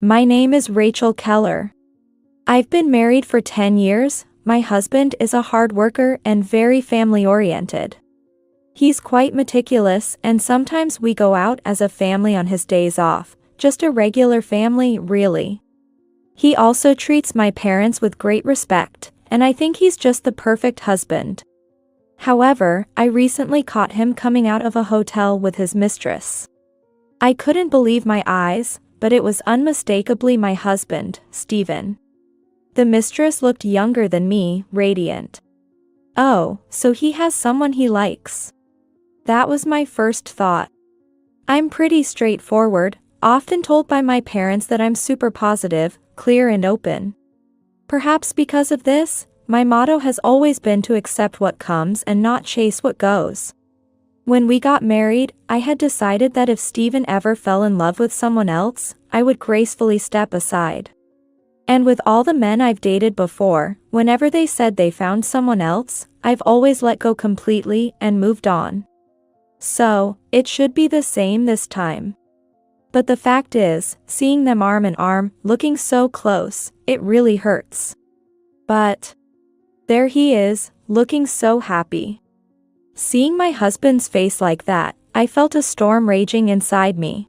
My name is Rachel Keller. I've been married for 10 years. My husband is a hard worker and very family-oriented. He's quite meticulous, and sometimes we go out as a family on his days off, just a regular family, really. He also treats my parents with great respect, and I think he's just the perfect husband. However, I recently caught him coming out of a hotel with his mistress. I couldn't believe my eyes, but it was unmistakably my husband, Stephen. The mistress looked younger than me, radiant. Oh, so he has someone he likes. That was my first thought. I'm pretty straightforward, often told by my parents that I'm super positive, clear and open. Perhaps because of this, my motto has always been to accept what comes and not chase what goes. When we got married, I had decided that if Stephen ever fell in love with someone else, I would gracefully step aside. And with all the men I've dated before, whenever they said they found someone else, I've always let go completely and moved on. So, it should be the same this time. But the fact is, seeing them arm in arm, looking so close, it really hurts. But there he is, looking so happy. Seeing my husband's face like that, I felt a storm raging inside me.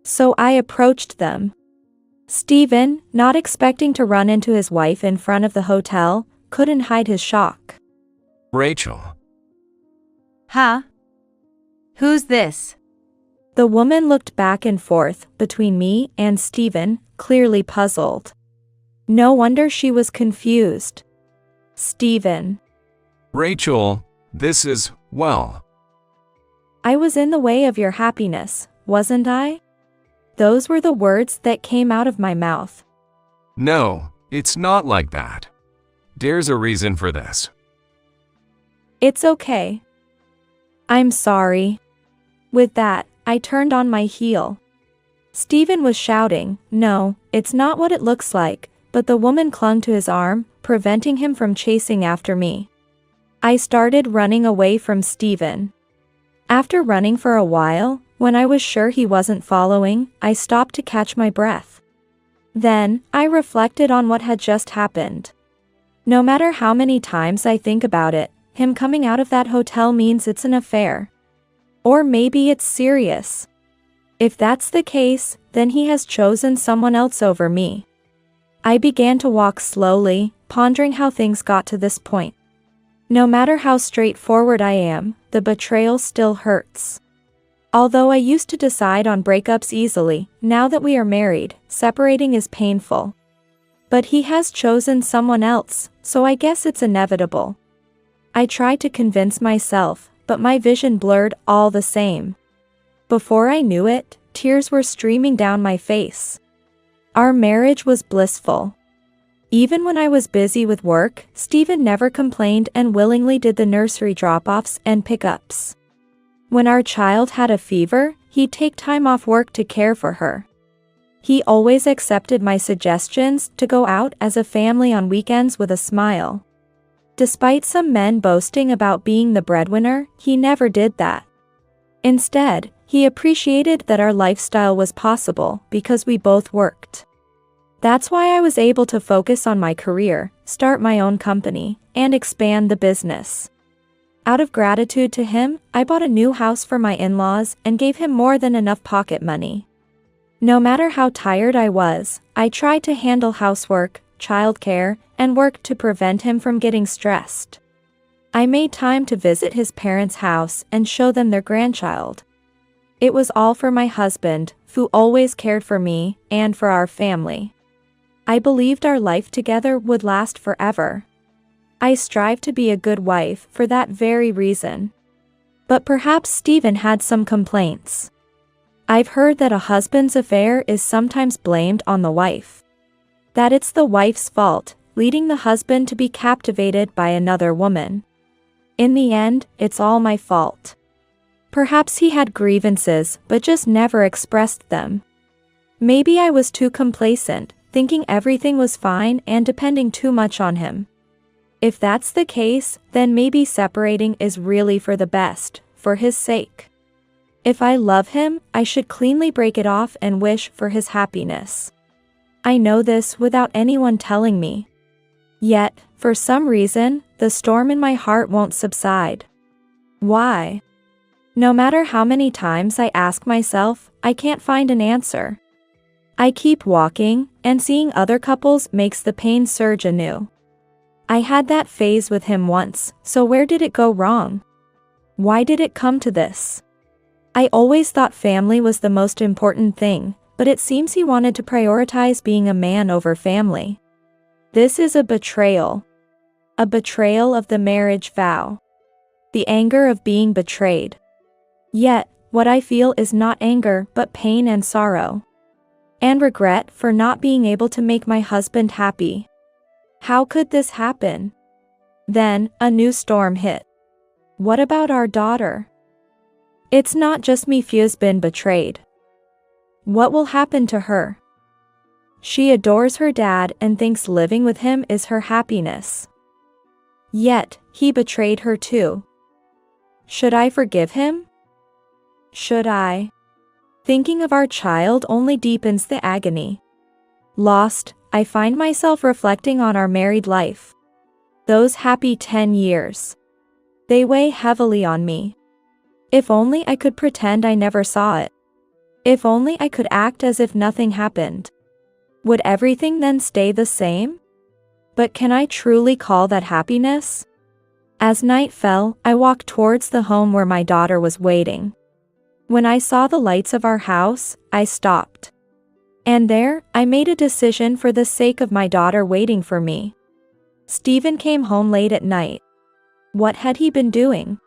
So I approached them. Stephen, not expecting to run into his wife in front of the hotel, couldn't hide his shock. Rachel. Huh? Who's this? The woman looked back and forth between me and Stephen, clearly puzzled. No wonder she was confused. Stephen. Rachel, this is, well. I was in the way of your happiness, wasn't I? Those were the words that came out of my mouth. No, it's not like that. There's a reason for this. It's okay. I'm sorry. With that, I turned on my heel. Stephen was shouting, "No, it's not what it looks like," but the woman clung to his arm, preventing him from chasing after me. I started running away from Stephen. After running for a while, when I was sure he wasn't following, I stopped to catch my breath. Then, I reflected on what had just happened. No matter how many times I think about it, him coming out of that hotel means it's an affair. Or maybe it's serious. If that's the case, then he has chosen someone else over me. I began to walk slowly, pondering how things got to this point. No matter how straightforward I am, the betrayal still hurts. Although I used to decide on breakups easily, now that we are married, separating is painful. But he has chosen someone else, so I guess it's inevitable. I tried to convince myself, but my vision blurred all the same. Before I knew it, tears were streaming down my face. Our marriage was blissful. Even when I was busy with work, Stephen never complained and willingly did the nursery drop-offs and pickups. When our child had a fever, he'd take time off work to care for her. He always accepted my suggestions to go out as a family on weekends with a smile. Despite some men boasting about being the breadwinner, he never did that. Instead, he appreciated that our lifestyle was possible because we both worked. That's why I was able to focus on my career, start my own company, and expand the business. Out of gratitude to him, I bought a new house for my in-laws and gave him more than enough pocket money. No matter how tired I was, I tried to handle housework, childcare, and work to prevent him from getting stressed. I made time to visit his parents' house and show them their grandchild. It was all for my husband, who always cared for me, and for our family. I believed our life together would last forever. I strive to be a good wife for that very reason. But perhaps Stephen had some complaints. I've heard that a husband's affair is sometimes blamed on the wife. That it's the wife's fault, leading the husband to be captivated by another woman. In the end, it's all my fault. Perhaps he had grievances but just never expressed them. Maybe I was too complacent, thinking everything was fine and depending too much on him. If that's the case, then maybe separating is really for the best, for his sake. If I love him, I should cleanly break it off and wish for his happiness. I know this without anyone telling me. Yet, for some reason, the storm in my heart won't subside. Why? No matter how many times I ask myself, I can't find an answer. I keep walking, and seeing other couples makes the pain surge anew. I had that phase with him once, so where did it go wrong? Why did it come to this? I always thought family was the most important thing, but it seems he wanted to prioritize being a man over family. This is a betrayal. A betrayal of the marriage vow. The anger of being betrayed. Yet, what I feel is not anger but pain and sorrow. And regret for not being able to make my husband happy. How could this happen? Then, a new storm hit. What about our daughter? It's not just me who's been betrayed. What will happen to her? She adores her dad and thinks living with him is her happiness. Yet, he betrayed her too. Should I forgive him? Should I? Thinking of our child only deepens the agony. Lost, I find myself reflecting on our married life. Those happy 10 years. They weigh heavily on me. If only I could pretend I never saw it. If only I could act as if nothing happened. Would everything then stay the same? But can I truly call that happiness? As night fell, I walked towards the home where my daughter was waiting. When I saw the lights of our house, I stopped. And there, I made a decision for the sake of my daughter waiting for me. Stephen came home late at night. What had he been doing?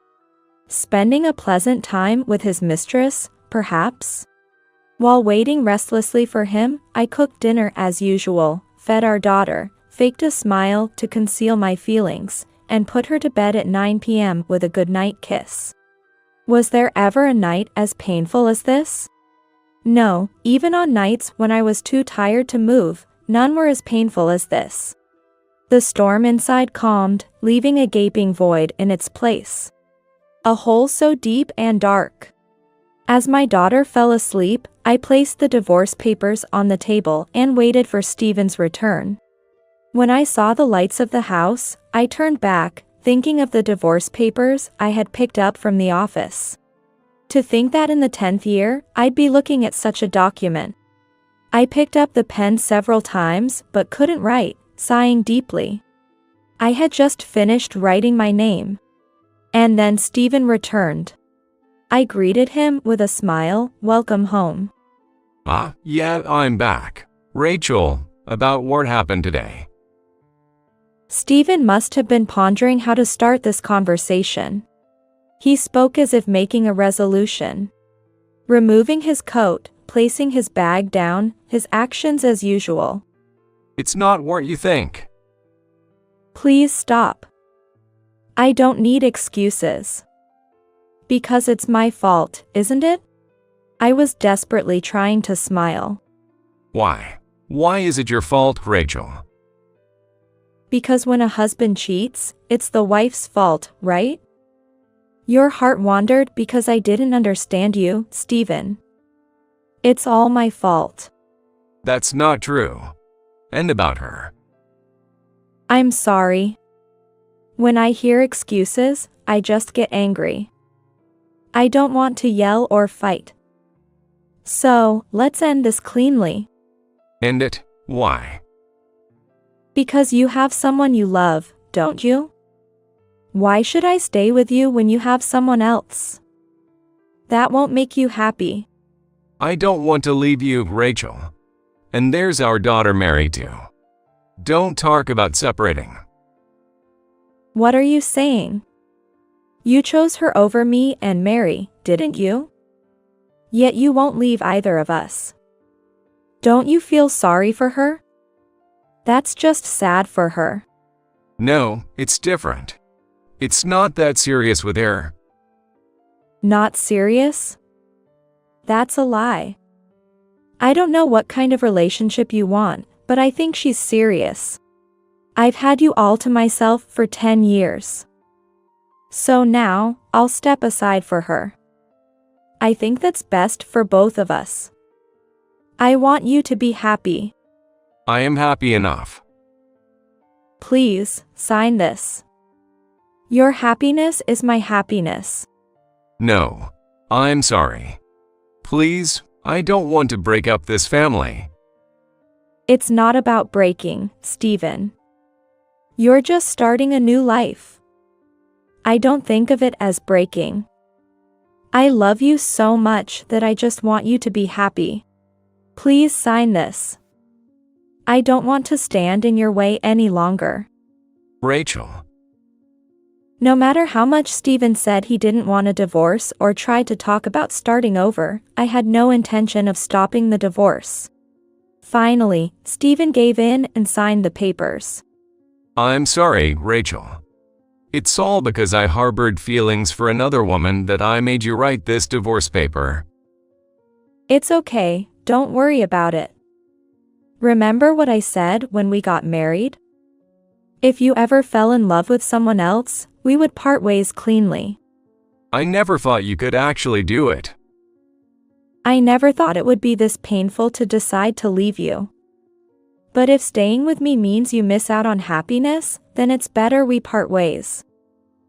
Spending a pleasant time with his mistress, perhaps? While waiting restlessly for him, I cooked dinner as usual, fed our daughter, faked a smile to conceal my feelings, and put her to bed at 9 p.m. with a goodnight kiss. Was there ever a night as painful as this? No, even on nights when I was too tired to move, none were as painful as this. The storm inside calmed, leaving a gaping void in its place. A hole so deep and dark. As my daughter fell asleep, I placed the divorce papers on the table and waited for Stephen's return. When I saw the lights of the house, I turned back, thinking of the divorce papers I had picked up from the office. To think that in the 10th year, I'd be looking at such a document. I picked up the pen several times but couldn't write, sighing deeply. I had just finished writing my name. And then Stephen returned. I greeted him with a smile, welcome home. Yeah, I'm back. Rachel, about what happened today? Stephen must have been pondering how to start this conversation. He spoke as if making a resolution. Removing his coat, placing his bag down, his actions as usual. It's not what you think. Please stop. I don't need excuses. Because it's my fault, isn't it? I was desperately trying to smile. Why? Why is it your fault, Rachel? Because when a husband cheats, it's the wife's fault, right? Your heart wandered because I didn't understand you, Stephen. It's all my fault. That's not true. And about her. I'm sorry. When I hear excuses, I just get angry. I don't want to yell or fight. So, let's end this cleanly. End it? Why? Because you have someone you love, don't you? Why should I stay with you when you have someone else? That won't make you happy. I don't want to leave you, Rachel. And there's our daughter Mary too. Don't talk about separating. What are you saying? You chose her over me and Mary, didn't you? Yet you won't leave either of us. Don't you feel sorry for her? That's just sad for her. No, it's different. It's not that serious with her. Not serious? That's a lie. I don't know what kind of relationship you want, but I think she's serious. I've had you all to myself for 10 years. So now, I'll step aside for her. I think that's best for both of us. I want you to be happy. I am happy enough. Please, sign this. Your happiness is my happiness. No, I'm sorry. Please, I don't want to break up this family. It's not about breaking, Stephen. You're just starting a new life. I don't think of it as breaking. I love you so much that I just want you to be happy. Please sign this. I don't want to stand in your way any longer. Rachel. No matter how much Stephen said he didn't want a divorce or tried to talk about starting over, I had no intention of stopping the divorce. Finally, Stephen gave in and signed the papers. I'm sorry, Rachel. It's all because I harbored feelings for another woman that I made you write this divorce paper. It's okay, don't worry about it. Remember what I said when we got married? If you ever fell in love with someone else, we would part ways cleanly. I never thought you could actually do it. I never thought it would be this painful to decide to leave you. But if staying with me means you miss out on happiness, then it's better we part ways.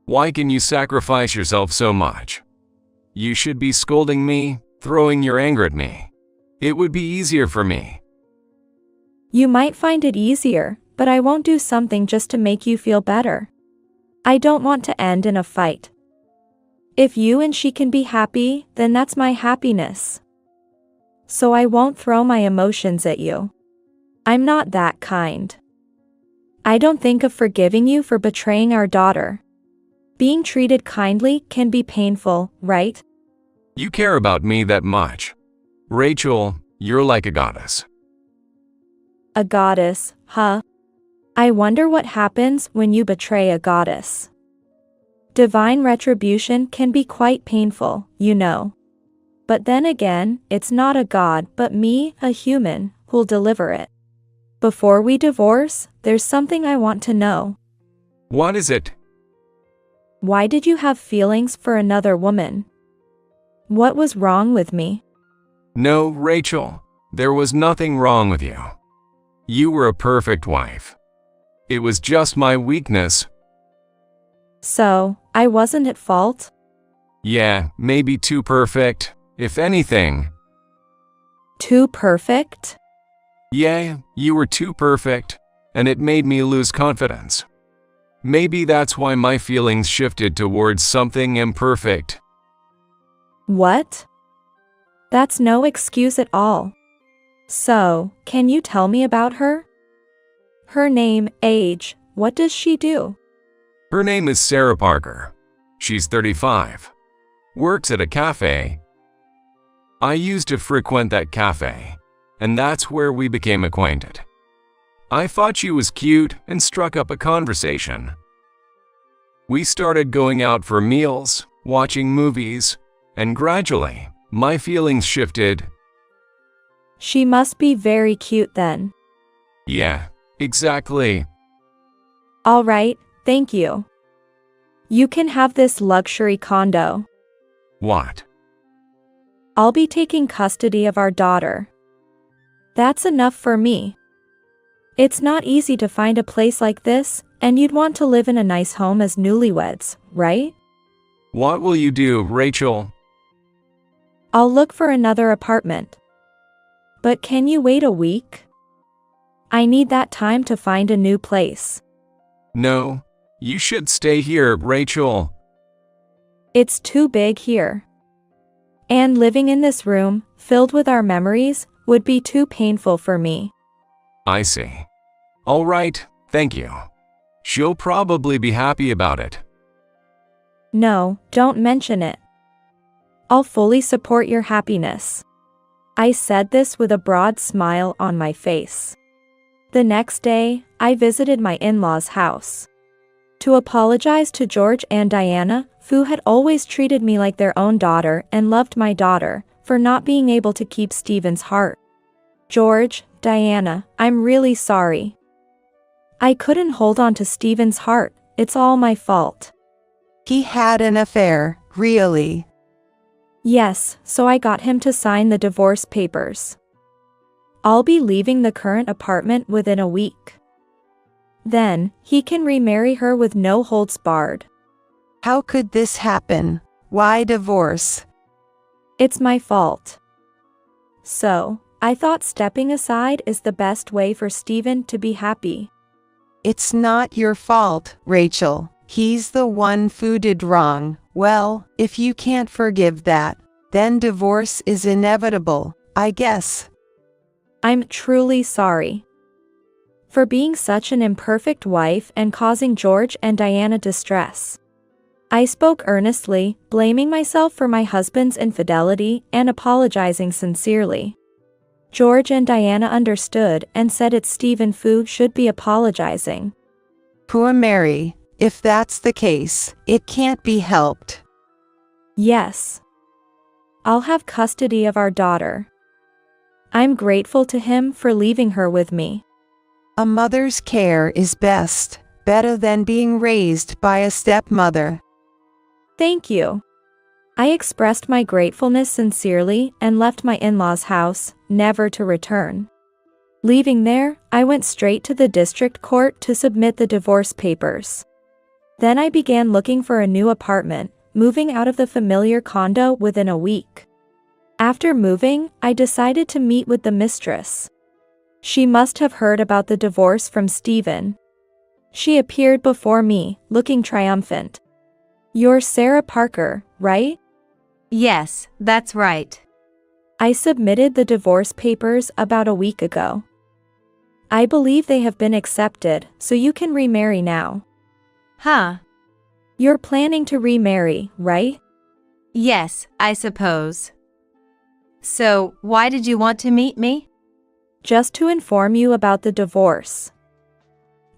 Why can you sacrifice yourself so much? You should be scolding me, throwing your anger at me. It would be easier for me. You might find it easier, but I won't do something just to make you feel better. I don't want to end in a fight. If you and she can be happy, then that's my happiness. So I won't throw my emotions at you. I'm not that kind. I don't think of forgiving you for betraying our daughter. Being treated kindly can be painful, right? You care about me that much. Rachel, you're like a goddess. A goddess, huh? I wonder what happens when you betray a goddess. Divine retribution can be quite painful, you know. But then again, it's not a god but me, a human, who'll deliver it. Before we divorce, there's something I want to know. What is it? Why did you have feelings for another woman? What was wrong with me? No, Rachel, there was nothing wrong with you. You were a perfect wife. It was just my weakness. So, I wasn't at fault? Yeah, maybe too perfect, if anything. Too perfect? Yeah, you were too perfect, and it made me lose confidence. Maybe that's why my feelings shifted towards something imperfect. What? That's no excuse at all. So, can you tell me about her? Her name, age, what does she do? Her name is Sarah Parker. She's 35. Works at a cafe. I used to frequent that cafe, and that's where we became acquainted. I thought she was cute and struck up a conversation. We started going out for meals, watching movies, and gradually, my feelings shifted. She must be very cute then. Yeah, exactly. All right, thank you. You can have this luxury condo. What? I'll be taking custody of our daughter. That's enough for me. It's not easy to find a place like this, and you'd want to live in a nice home as newlyweds, right? What will you do, Rachel? I'll look for another apartment. But can you wait a week? I need that time to find a new place. No, you should stay here, Rachel. It's too big here. And living in this room, filled with our memories, would be too painful for me. I see. All right, thank you. She'll probably be happy about it. No, don't mention it. I'll fully support your happiness. I said this with a broad smile on my face. The next day, I visited my in-laws' house to apologize to George and Diana, who had always treated me like their own daughter and loved my daughter, for not being able to keep Stephen's heart. George, Diana, I'm really sorry. I couldn't hold on to Stephen's heart, it's all my fault. He had an affair, really. Yes, so I got him to sign the divorce papers. I'll be leaving the current apartment within a week. Then, he can remarry her with no holds barred. How could this happen? Why divorce? It's my fault. So, I thought stepping aside is the best way for Stephen to be happy. It's not your fault, Rachel. He's the one who did wrong. Well, if you can't forgive that, then divorce is inevitable, I guess. I'm truly sorry for being such an imperfect wife and causing George and Diana distress. I spoke earnestly, blaming myself for my husband's infidelity and apologizing sincerely. George and Diana understood and said it's Stephen who should be apologizing. Poor Mary, if that's the case, it can't be helped. Yes. I'll have custody of our daughter. I'm grateful to him for leaving her with me. A mother's care is best, better than being raised by a stepmother. Thank you. I expressed my gratefulness sincerely and left my in-laws' house, never to return. Leaving there, I went straight to the district court to submit the divorce papers. Then I began looking for a new apartment, moving out of the familiar condo within a week. After moving, I decided to meet with the mistress. She must have heard about the divorce from Stephen. She appeared before me, looking triumphant. You're Sarah Parker, right? Yes, that's right. I submitted the divorce papers about a week ago. I believe they have been accepted, so you can remarry now. Huh? You're planning to remarry, right? Yes, I suppose. So, why did you want to meet me? Just to inform you about the divorce.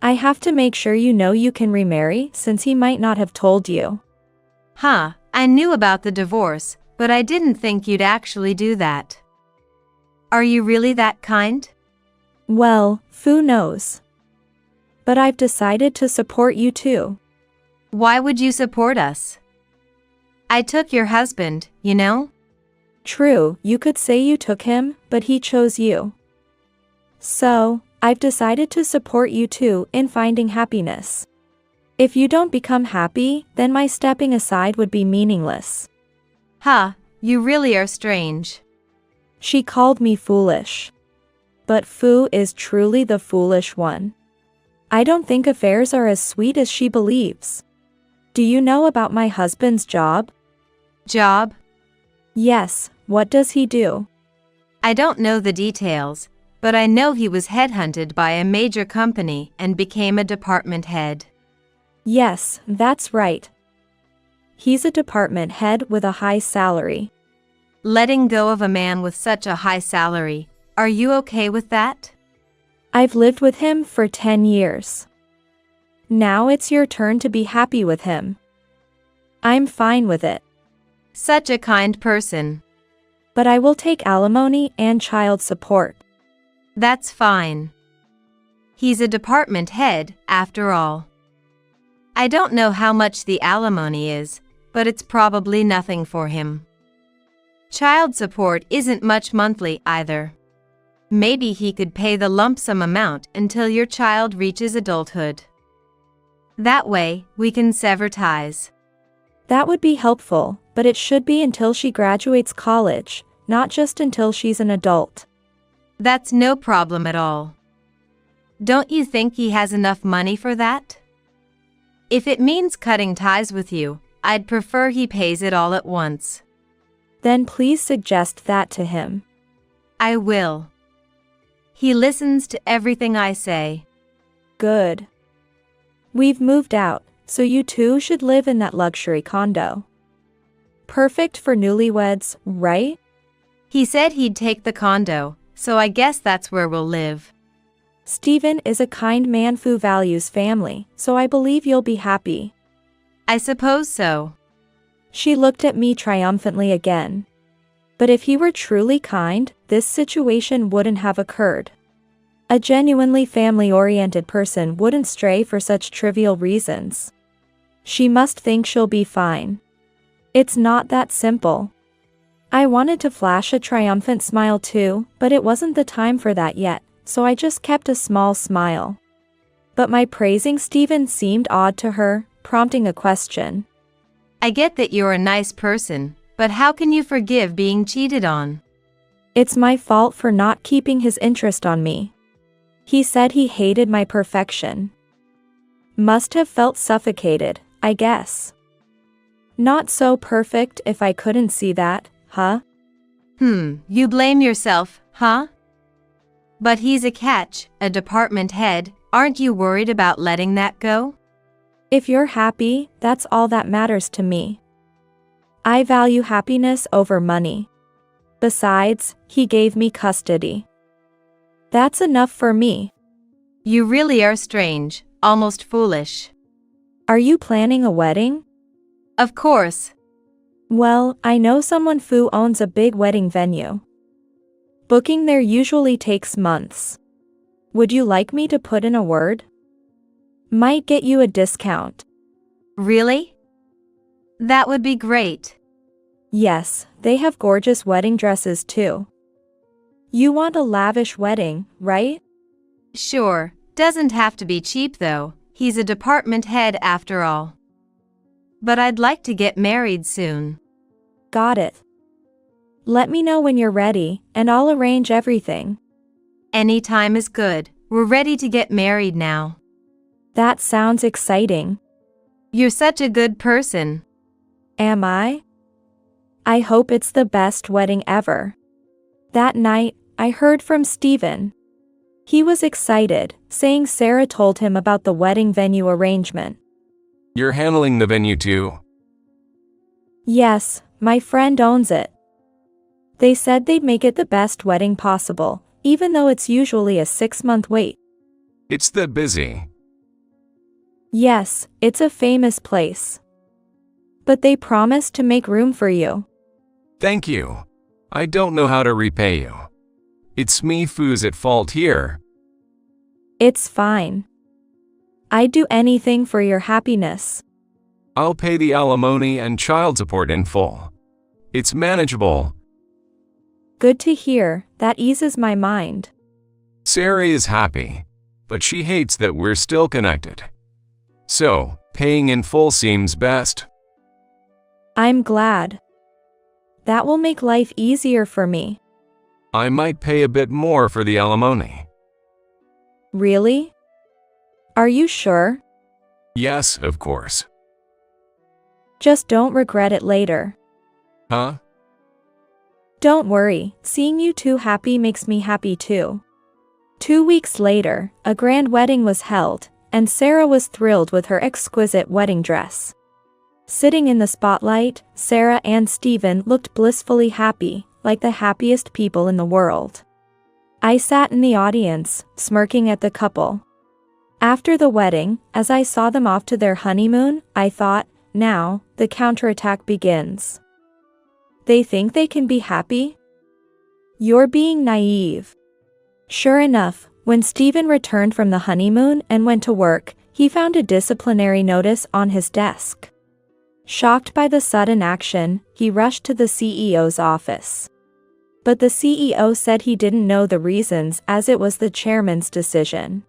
I have to make sure you know you can remarry since he might not have told you. Huh, I knew about the divorce, but I didn't think you'd actually do that. Are you really that kind? Well, who knows? But I've decided to support you too. Why would you support us? I took your husband, you know? True, you could say you took him, but he chose you. So, I've decided to support you too in finding happiness. If you don't become happy, then my stepping aside would be meaningless. Huh, you really are strange. She called me foolish. But Fu is truly the foolish one. I don't think affairs are as sweet as she believes. Do you know about my husband's job? Job? Yes, what does he do? I don't know the details, but I know he was headhunted by a major company and became a department head. Yes, that's right. He's a department head with a high salary. Letting go of a man with such a high salary, are you okay with that? I've lived with him for 10 years. Now it's your turn to be happy with him. I'm fine with it. Such a kind person. But I will take alimony and child support. That's fine. He's a department head, after all. I don't know how much the alimony is, but it's probably nothing for him. Child support isn't much monthly either. Maybe he could pay the lump sum amount until your child reaches adulthood. That way, we can sever ties. That would be helpful, but it should be until she graduates college, not just until she's an adult. That's no problem at all. Don't you think he has enough money for that? If it means cutting ties with you, I'd prefer he pays it all at once. Then please suggest that to him. I will. He listens to everything I say. Good. We've moved out, so you two should live in that luxury condo. Perfect for newlyweds, right? He said he'd take the condo, so I guess that's where we'll live. Stephen is a kind man who values family, so I believe you'll be happy. I suppose so. She looked at me triumphantly again. But if he were truly kind, this situation wouldn't have occurred. A genuinely family-oriented person wouldn't stray for such trivial reasons. She must think she'll be fine. It's not that simple. I wanted to flash a triumphant smile too, but it wasn't the time for that yet, so I just kept a small smile. But my praising Stephen seemed odd to her, prompting a question. I get that you're a nice person, but how can you forgive being cheated on? It's my fault for not keeping his interest on me. He said he hated my perfection. Must have felt suffocated, I guess. Not so perfect if I couldn't see that, huh? You blame yourself, huh? But he's a catch, a department head. Aren't you worried about letting that go? If you're happy, that's all that matters to me. I value happiness over money. Besides, he gave me custody. That's enough for me. You really are strange, almost foolish. Are you planning a wedding? Of course. Well, I know someone who owns a big wedding venue. Booking there usually takes months. Would you like me to put in a word? Might get you a discount. Really? That would be great. Yes, they have gorgeous wedding dresses too. You want a lavish wedding, right? Sure, doesn't have to be cheap though. He's a department head after all. But I'd like to get married soon. Got it. Let me know when you're ready, and I'll arrange everything. Any time is good. We're ready to get married now. That sounds exciting. You're such a good person. Am I? I hope it's the best wedding ever. That night, I heard from Stephen. He was excited, saying Sarah told him about the wedding venue arrangement. You're handling the venue too? Yes, my friend owns it. They said they'd make it the best wedding possible, even though it's usually a 6-month wait. It's that busy. Yes, it's a famous place. But they promised to make room for you. Thank you. I don't know how to repay you. It's me who's at fault here. It's fine. I'd do anything for your happiness. I'll pay the alimony and child support in full. It's manageable. Good to hear, that eases my mind. Sarah is happy, but she hates that we're still connected. So, paying in full seems best. I'm glad. That will make life easier for me. I might pay a bit more for the alimony. Really? Are you sure? Yes, of course. Just don't regret it later. Huh? Don't worry, seeing you two happy makes me happy too. 2 weeks later, a grand wedding was held, and Sarah was thrilled with her exquisite wedding dress. Sitting in the spotlight, Sarah and Stephen looked blissfully happy, like the happiest people in the world. I sat in the audience, smirking at the couple. After the wedding, as I saw them off to their honeymoon, I thought, now, the counterattack begins. They think they can be happy? You're being naive. Sure enough, when Stephen returned from the honeymoon and went to work, he found a disciplinary notice on his desk. Shocked by the sudden action, he rushed to the CEO's office. But the CEO said he didn't know the reasons as it was the chairman's decision.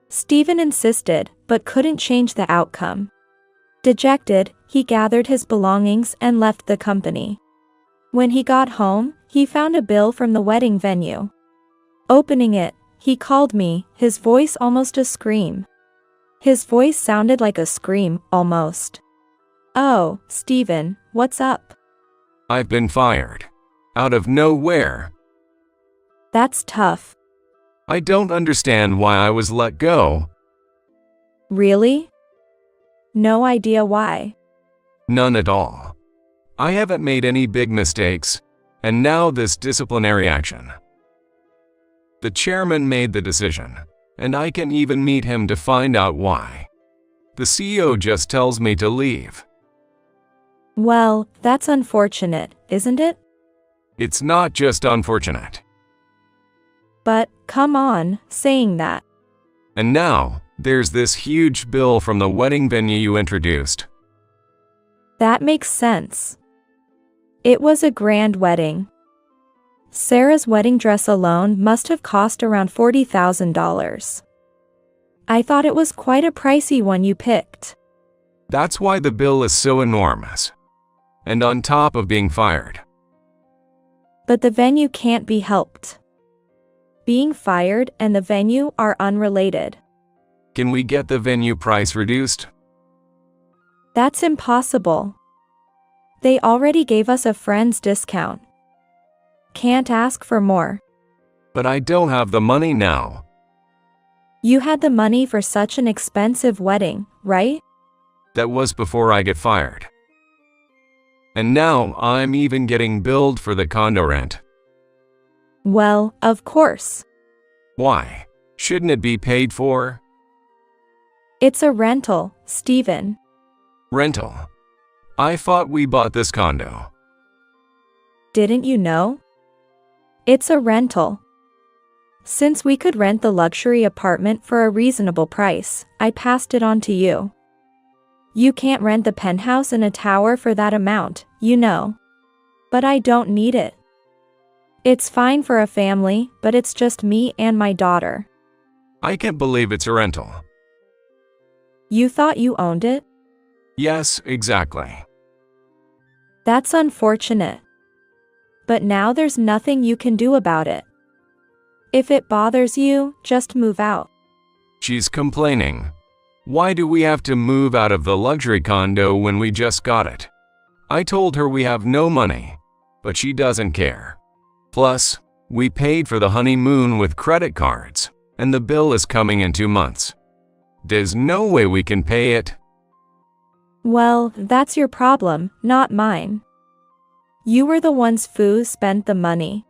Stephen insisted, but couldn't change the outcome. Dejected, he gathered his belongings and left the company. When he got home, he found a bill from the wedding venue. Opening it, he called me, his voice almost a scream. His voice sounded like a scream, almost. Oh, Stephen, what's up? I've been fired. Out of nowhere. That's tough. I don't understand why I was let go. Really? No idea why. None at all. I haven't made any big mistakes, and now this disciplinary action. The chairman made the decision, and I can even meet him to find out why. The CEO just tells me to leave. Well, that's unfortunate, isn't it? It's not just unfortunate. But, come on, saying that. And now, there's this huge bill from the wedding venue you introduced. That makes sense. It was a grand wedding. Sarah's wedding dress alone must have cost around $40,000. I thought it was quite a pricey one you picked. That's why the bill is so enormous. And on top of being fired. But the venue can't be helped. Being fired and the venue are unrelated. Can we get the venue price reduced? That's impossible. They already gave us a friend's discount. Can't ask for more. But I don't have the money now. You had the money for such an expensive wedding, right? That was before I get fired. And now I'm even getting billed for the condo rent. Well, of course. Why? Shouldn't it be paid for? It's a rental, Stephen. Rental. I thought we bought this condo. Didn't you know? It's a rental. Since we could rent the luxury apartment for a reasonable price, I passed it on to you. You can't rent the penthouse in a tower for that amount, you know. But I don't need it. It's fine for a family, but it's just me and my daughter. I can't believe it's a rental. You thought you owned it? Yes, exactly. That's unfortunate. But now there's nothing you can do about it. If it bothers you, just move out. She's complaining. Why do we have to move out of the luxury condo when we just got it? I told her we have no money, but she doesn't care. Plus, we paid for the honeymoon with credit cards, and the bill is coming in 2 months. There's no way we can pay it. Well, that's your problem, not mine. You were the ones who spent the money.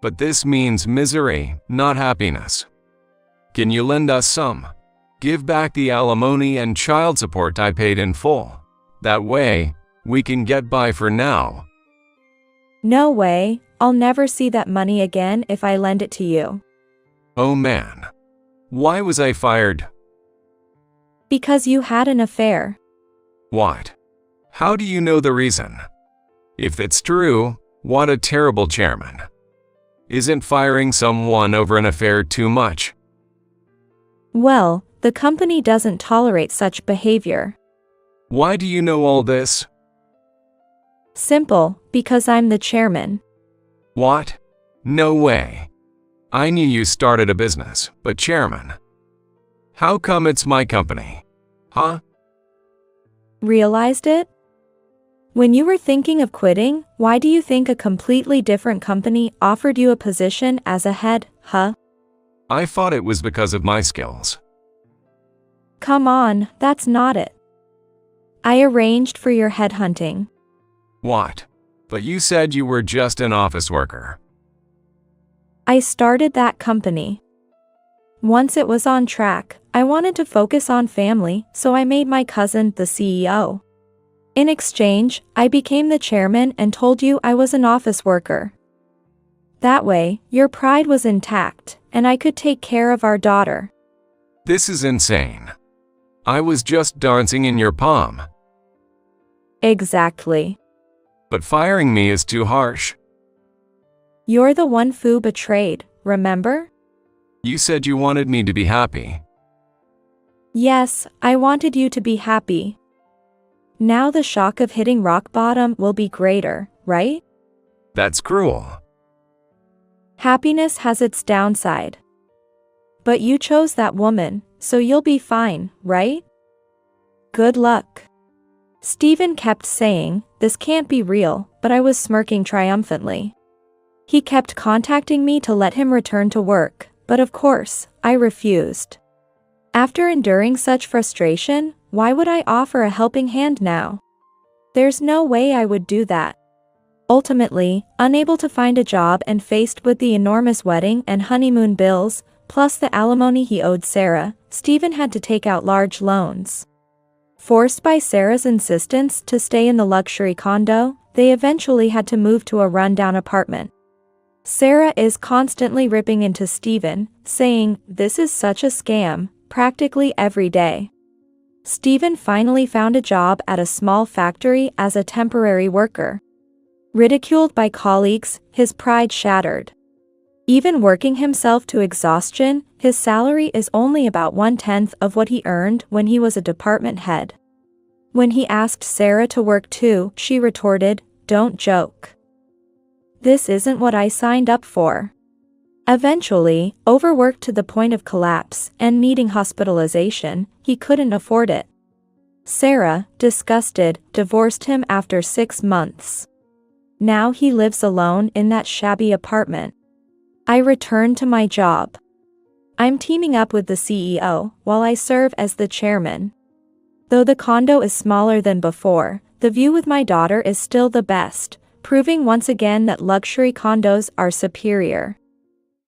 But this means misery, not happiness. Can you lend us some? Give back the alimony and child support I paid in full. That way, we can get by for now. No way, I'll never see that money again if I lend it to you. Oh man. Why was I fired? Because you had an affair. What? How do you know the reason? If it's true, what a terrible chairman. Isn't firing someone over an affair too much? Well, the company doesn't tolerate such behavior. Why do you know all this? Simple, because I'm the chairman. What? No way. I knew you started a business, but chairman. How come it's my company? Huh? Realized it? When you were thinking of quitting, why do you think a completely different company offered you a position as a head, huh? I thought it was because of my skills. Come on, that's not it. I arranged for your headhunting. What? But you said you were just an office worker. I started that company. Once it was on track, I wanted to focus on family, so I made my cousin the CEO. In exchange, I became the chairman and told you I was an office worker. That way, your pride was intact, and I could take care of our daughter. This is insane. I was just dancing in your palm. Exactly. But firing me is too harsh. You're the one who betrayed, remember? You said you wanted me to be happy. Yes, I wanted you to be happy. Now the shock of hitting rock bottom will be greater, right? That's cruel. Happiness has its downside. But you chose that woman, so you'll be fine, right? Good luck. Stephen kept saying, this can't be real, but I was smirking triumphantly. He kept contacting me to let him return to work, but of course, I refused. After enduring such frustration, why would I offer a helping hand now? There's no way I would do that. Ultimately, unable to find a job and faced with the enormous wedding and honeymoon bills, plus the alimony he owed Sarah, Stephen had to take out large loans. Forced by Sarah's insistence to stay in the luxury condo, they eventually had to move to a rundown apartment. Sarah is constantly ripping into Stephen, saying, "This is such a scam," practically every day. Stephen finally found a job at a small factory as a temporary worker. Ridiculed by colleagues, his pride shattered. Even working himself to exhaustion, his salary is only about 1/10 of what he earned when he was a department head. When he asked Sarah to work too, she retorted, "Don't joke. This isn't what I signed up for." Eventually, overworked to the point of collapse and needing hospitalization, he couldn't afford it. Sarah, disgusted, divorced him after 6 months. Now he lives alone in that shabby apartment. I return to my job. I'm teaming up with the CEO while I serve as the chairman. Though the condo is smaller than before, the view with my daughter is still the best, proving once again that luxury condos are superior.